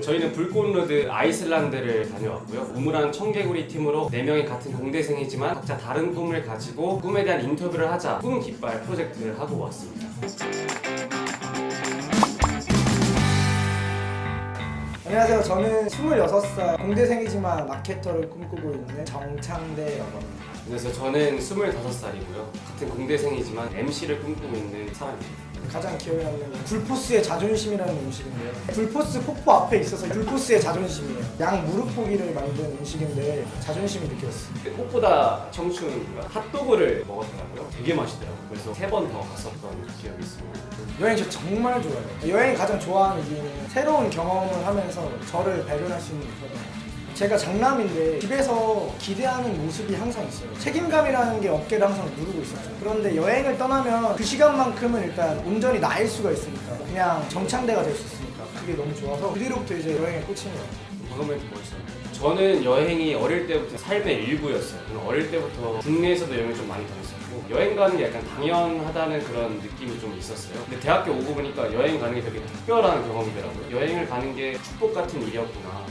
저희는 불꽃로드 아이슬란드를 다녀왔고요. 우물안 청개구리 팀으로 4명이 같은 공대생이지만 각자 다른 꿈을 가지고 꿈에 대한 인터뷰를 하자 꿈 깃발 프로젝트를 하고 왔습니다. 안녕하세요. 저는 26살 공대생이지만 마케터를 꿈꾸고 있는 정창대라고 합니다. 그래서 저는 25살이고요. 같은 공대생이지만 MC를 꿈꾸고 있는 사람입니다. 가장 기억에 남는 건 굴포스의 자존심이라는 음식인데요. 굴포스 폭포 앞에 있어서 굴포스의 자존심이에요. 양 무릎고기를 만든 음식인데 자존심이 느껴졌어요. 꽃보다 청춘인가 핫도그를 먹었더라고요. 되게 맛있더라고요. 그래서 3번 더 갔었던 기억이 있습니다. 여행 저 정말 좋아해요. 여행 가장 좋아하는 이유는 새로운 경험을 하면서 저를 발견할 수 있는 거거든요. 제가 장남인데 집에서 기대하는 모습이 항상 있어요. 책임감이라는 게 어깨를 항상 누르고 있었죠. 그런데 여행을 떠나면 그 시간만큼은 일단 온전히 나일 수가 있으니까 그냥 정창대가 될 수 있으니까 그게 너무 좋아서 그 뒤로부터 이제 여행에 꽂힌 것 같아요. 방금 멘트 멋있었네요. 저는 여행이 어릴 때부터 삶의 일부였어요. 어릴 때부터 국내에서도 여행을 좀 많이 다녔었고 여행 가는 게 약간 당연하다는 그런 느낌이 좀 있었어요. 근데 대학교 오고 보니까 여행 가는 게 되게 특별한 경험이더라고요. 여행을 가는 게 축복 같은 일이었구나.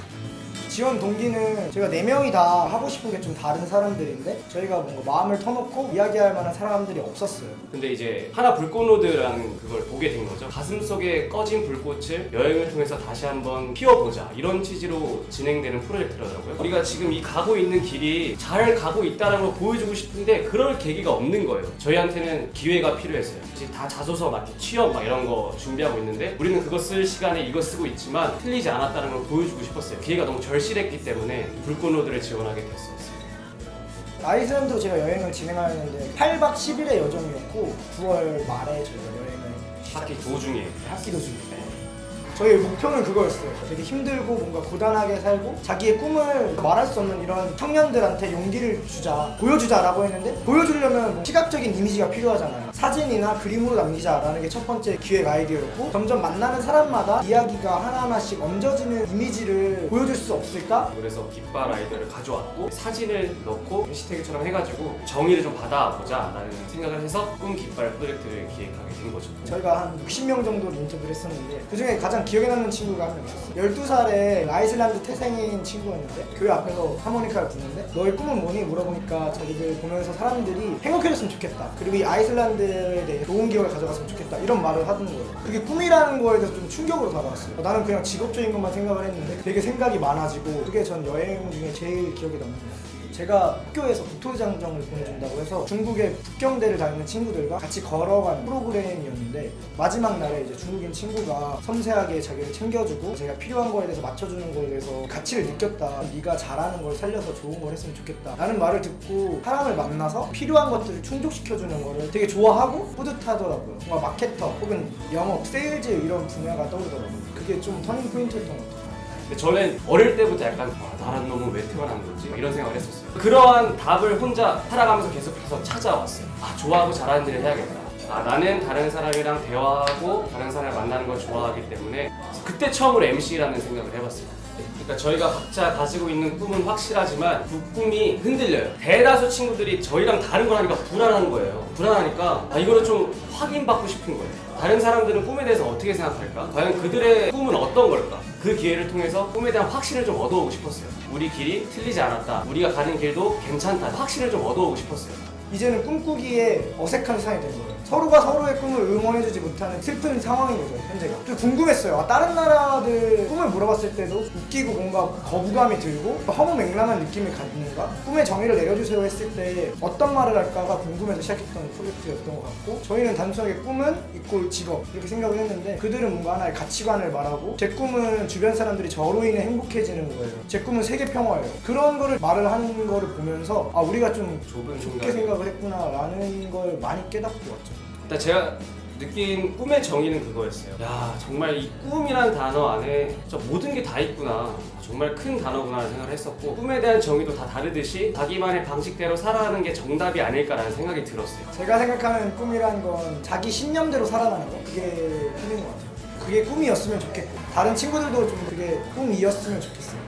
지원 동기는 저희가 4명이 다 하고 싶은 게 좀 다른 사람들인데 저희가 뭔가 마음을 터놓고 이야기할 만한 사람들이 없었어요. 근데 이제 하나 불꽃로드라는 그걸 보게 된 거죠. 가슴속에 꺼진 불꽃을 여행을 통해서 다시 한번 피워보자 이런 취지로 진행되는 프로젝트라더라고요. 우리가 지금 이 가고 있는 길이 잘 가고 있다는 걸 보여주고 싶은데 그럴 계기가 없는 거예요. 저희한테는 기회가 필요했어요. 이제 다 자소서 막 취업 막 이런 거 준비하고 있는데 우리는 그거 쓸 시간에 이거 쓰고 있지만 틀리지 않았다는 걸 보여주고 싶었어요. 기회가 너무 절실했기 때문에 불꽃로드를 지원하게 됐었어요. 아이슬란드로 제가 여행을 진행하였는데 8박 10일의 여정이었고 9월 말에 저희가 여행을 학기 도중에 학기 도중에 저희 목표는 그거였어요. 되게 힘들고 뭔가 고단하게 살고 자기의 꿈을 말할 수 없는 이런 청년들한테 용기를 주자, 보여주자라고 했는데 보여주려면 뭐 시각적인 이미지가 필요하잖아요. 사진이나 그림으로 남기자라는 게 첫 번째 기획 아이디어였고 점점 만나는 사람마다 이야기가 하나하나씩 얹어지는 이미지를 보여줄 수 없을까? 그래서 깃발 아이디어를 가져왔고 사진을 넣고 해시태그처럼 해가지고 정의를 좀 받아보자 라는 생각을 해서 꿈 깃발 프로젝트를 기획하게 된 거죠. 저희가 한 60명 정도를 인터뷰를 했었는데 그중에 가장 기억에 남는 친구가 한 명 있었어요. 12살에 아이슬란드 태생인 친구였는데 교회 앞에서 하모니카를 부는데 너의 꿈은 뭐니? 물어보니까 자기들 보면서 사람들이 행복해졌으면 좋겠다. 그리고 이 아이슬란드에 대해 좋은 기억을 가져갔으면 좋겠다. 이런 말을 하던 거예요. 그게 꿈이라는 거에 대해서 좀 충격으로 다가왔어요. 나는 그냥 직업적인 것만 생각을 했는데 되게 생각이 많아지고 그게 전 여행 중에 제일 기억에 남는 것 같아요. 제가 학교에서 국토장정을 보내준다고 해서 중국의 북경대를 다니는 친구들과 같이 걸어가는 프로그램이었는데 마지막 날에 이제 중국인 친구가 섬세하게 자기를 챙겨주고 제가 필요한 거에 대해서 맞춰주는 거에 대해서 가치를 느꼈다. 네가 잘하는 걸 살려서 좋은 걸 했으면 좋겠다 라는 말을 듣고 사람을 만나서 필요한 것들을 충족시켜주는 거를 되게 좋아하고 뿌듯하더라고요. 뭔가 마케터 혹은 영업, 세일즈 이런 분야가 떠오르더라고요. 그게 좀 터닝 포인트였던 것 같아요. 근데 저는 어릴 때부터 약간 나란 놈은 왜 태어난 거지? 이런 생각을 했었어요. 그러한 답을 혼자 살아가면서 계속해서 찾아왔어요. 좋아하고 잘하는 일을 해야겠다. 나는 다른 사람이랑 대화하고 다른 사람을 만나는 걸 좋아하기 때문에 그때 처음으로 MC라는 생각을 해봤어요. 그러니까 저희가 각자 가지고 있는 꿈은 확실하지만 그 꿈이 흔들려요. 대다수 친구들이 저희랑 다른 걸 하니까 불안한 거예요. 불안하니까 이거를 좀 확인받고 싶은 거예요. 다른 사람들은 꿈에 대해서 어떻게 생각할까? 과연 그들의 꿈은 어떤 걸까? 그 기회를 통해서 꿈에 대한 확신을 좀 얻어오고 싶었어요. 우리 길이 틀리지 않았다. 우리가 가는 길도 괜찮다. 확신을 좀 얻어오고 싶었어요. 이제는 꿈꾸기에 어색한 세상이 된 거예요. 서로가 서로의 꿈을 응원해주지 못하는 슬픈 상황인 거죠, 현재가. 좀 궁금했어요. 다른 나라들 꿈을 물어봤을 때도 웃기고 뭔가 거부감이 들고 허무맹랑한 느낌을 갖는가? 꿈의 정의를 내려주세요 했을 때 어떤 말을 할까가 궁금해서 시작했던 프로젝트였던 것 같고 저희는 단순하게 꿈은 이꼴 직업 이렇게 생각을 했는데 그들은 뭔가 하나의 가치관을 말하고 제 꿈은 주변 사람들이 저로 인해 행복해지는 거예요. 제 꿈은 세계 평화예요. 그런 거를 말을 하는 거를 보면서 우리가 좀 좁은 좁게 생각을 했구나 라는 걸 많이 깨닫고 왔죠. 일단 제가 느낀 꿈의 정의는 그거였어요. 야, 정말 이 꿈이란 단어 안에 진짜 모든 게 다 있구나. 정말 큰 단어구나 생각을 했었고 꿈에 대한 정의도 다 다르듯이 자기만의 방식대로 살아가는 게 정답이 아닐까라는 생각이 들었어요. 제가 생각하는 꿈이란 건 자기 신념대로 살아가는 거 그게 꿈인 것 같아요. 그게 꿈이었으면 좋겠고 다른 친구들도 좀 그게 꿈이었으면 좋겠어요.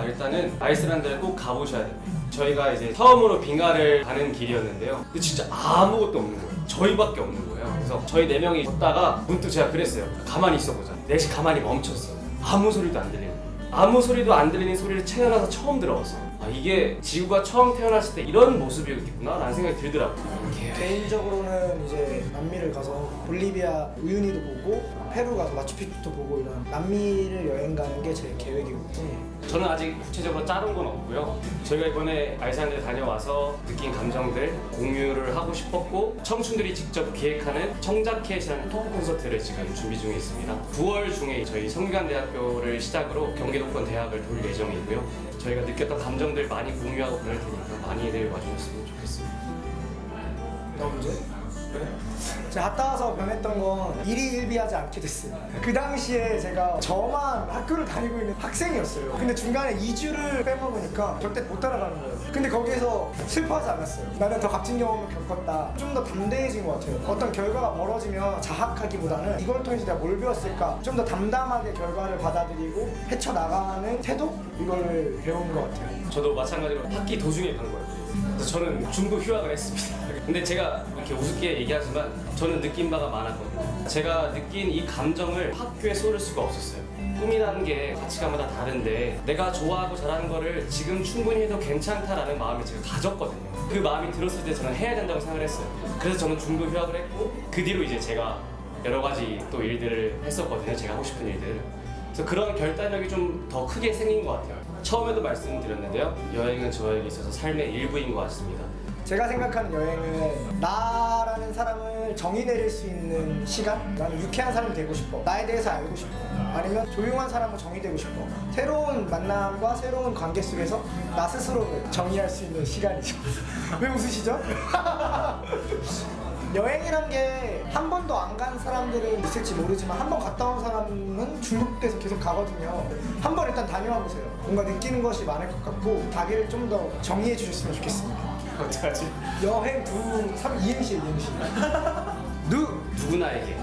일단은 아이슬란드를 꼭 가보셔야 돼요. 저희가 이제 처음으로 빙하를 가는 길이었는데요. 근데 진짜 아무것도 없는 거예요. 저희밖에 없는 거예요. 그래서 저희 4명이 걷다가 문득 제가 그랬어요. 가만히 있어보자. 넷이 가만히 멈췄어. 아무 소리도 안 들리는 거예요. 아무 소리도 안 들리는 소리를 태어나서 처음 들어봤어요. 아, 이게 지구가 처음 태어났을 때 이런 모습이었겠구나 라는 생각이 들더라고요. 개인적으로는 이제 남미를 가서 볼리비아 우유니도 보고 페루 가서 마추픽추도 보고 이런 남미를 여행 가는 게 제 계획이거든요. 저는 아직 구체적으로 짜는 건 없고요. 저희가 이번에 아이슬란드 다녀와서 느낀 감정들 공유를 하고 싶었고 청춘들이 직접 기획하는 청자켓이라는 토크 콘서트를 지금 준비 중에 있습니다. 9월 중에 저희 성균관대학교를 시작으로 경기도권 대학을 돌 예정이고요. 저희가 느꼈던 감정들 많이 공유하고 그럴 테니까 많이들 와주셨으면 좋겠습니다. 나 언제? 네. 제가 갔다 와서 변했던 건 일희일비하지 않게 됐어요. 그 당시에 제가 저만 학교를 다니고 있는 학생이었어요. 근데 중간에 2주를 빼먹으니까 절대 못 따라가는 거예요. 근데 거기서 슬퍼하지 않았어요. 나는 더 값진 경험을 겪었다. 좀 더 담대해진 것 같아요. 어떤 결과가 멀어지면 자학하기보다는 이걸 통해서 내가 뭘 배웠을까? 좀 더 담담하게 결과를 받아들이고 헤쳐나가는 태도? 이걸 배운 것 같아요. 저도 마찬가지로 학기 도중에 간 거예요. 그래서 저는 중도 휴학을 했습니다. 근데 제가 이렇게 우습게 얘기하지만 저는 느낀 바가 많았거든요. 제가 느낀 이 감정을 학교에 쏟을 수가 없었어요. 꿈이라는 게 가치관마다 다른데 내가 좋아하고 잘하는 거를 지금 충분히 해도 괜찮다라는 마음을 제가 가졌거든요. 그 마음이 들었을 때 저는 해야 된다고 생각을 했어요. 그래서 저는 중도 휴학을 했고 그 뒤로 이제 제가 여러 가지 또 일들을 했었거든요. 제가 하고 싶은 일들을. 그래서 그런 결단력이 좀 더 크게 생긴 것 같아요. 처음에도 말씀드렸는데요. 여행은 저에게 있어서 삶의 일부인 것 같습니다. 제가 생각하는 여행은 나라는 사람을 정의 내릴 수 있는 시간? 나는 유쾌한 사람이 되고 싶어. 나에 대해서 알고 싶어. 아니면 조용한 사람으로 정의되고 싶어. 새로운 만남과 새로운 관계 속에서 나 스스로를 정의할 수 있는 시간이죠. 왜 웃으시죠? 여행이란 게 한 번도 안 간 사람들은 있을지 모르지만 한 번 갔다 온 사람은 중독돼서 계속 가거든요. 한 번 일단 다녀와 보세요. 뭔가 느끼는 것이 많을 것 같고 자기를 좀 더 정의해 주셨으면 좋겠습니다. 어떡하지? 여행 이행시. 누구나에게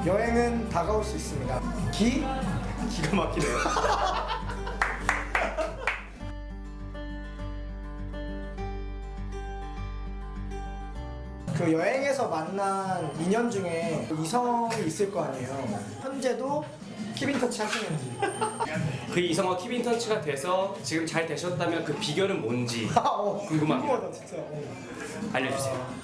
여행은 다가올 수 있습니다. 기가 막히네요. 그 여행에서 만난 인연 중에 이성이 있을 거 아니에요. 현재도 킵인터치 하시는지. 그 이성과 킵인터치가 돼서 지금 잘 되셨다면 그 비결은 뭔지 궁금합니다. 궁금하다 진짜. 알려주세요.